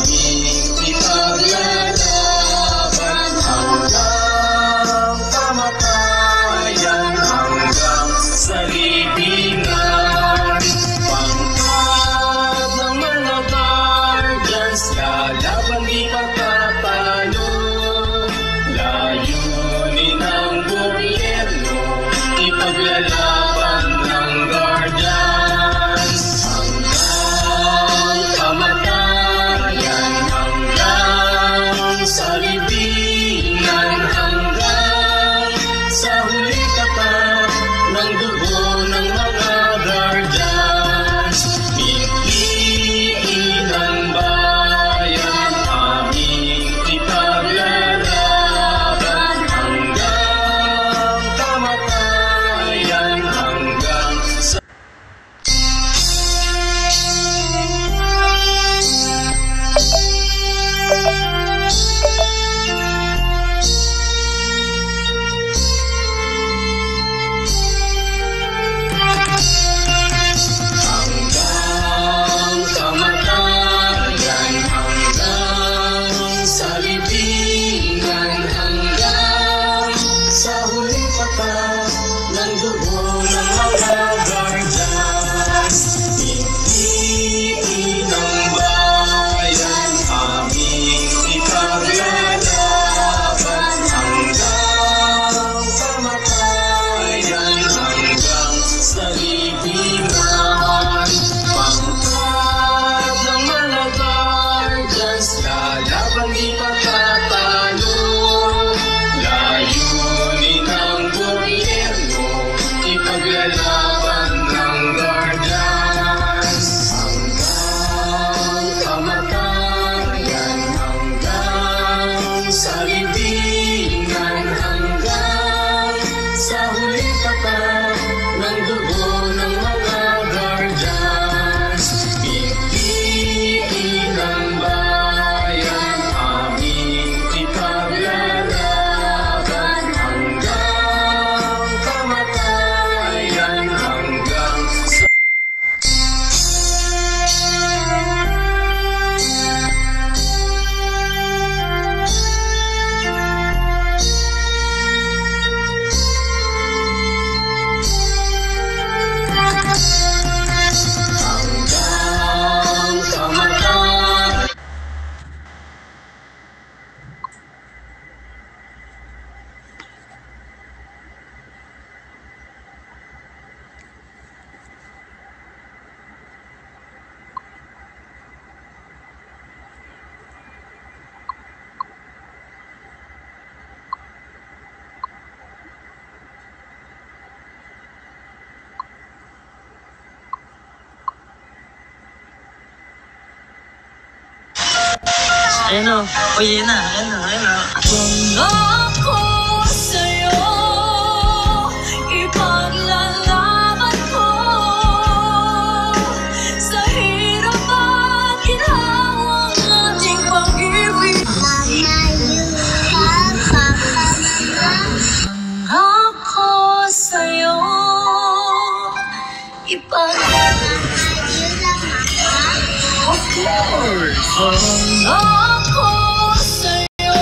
aming ipaglalaban hanggang kamatayan, hanggang sa libingan. Pangkat ng mga guardians, lalaban di pagkatalo. Layunin ng gobyerno, ipaglalaban ng guardians hanggang kamatayan, hanggang sa libingan, hanggang sa huli tapat ng dugo ng mga guardians. Piliin ng bayan, aming ipaglalaban hanggang kamatayan, hanggang sa hanggang kamatayan, hanggang sa libingan, hanggang sa huling patak ng dugo ng mga guardians. Piliin ng bayan, aming ipaglalaban hanggang kamatayan, hanggang sa libingan. Pangkat ng mga guardians, lalaban di pagkatalo. Layunin ng gobyerno, ipaglalaban ng guardians hanggang kamatayan, hanggang sa libingan, hanggang sa huling tapat ng dugo ng mga guardians. Piliin ng bayan, aming ipaglalaban hanggang kamatayan, hanggang sa hanggang kamatayan. Ayan o. O, yan na. Ayan na. Ayan na. Kung ako sa'yo, ipaglalaban ko sa hirap at ginhawang ating pag-ibig. Kung ako sa'yo, ipaglalaban of course. Kung ako sa'yo.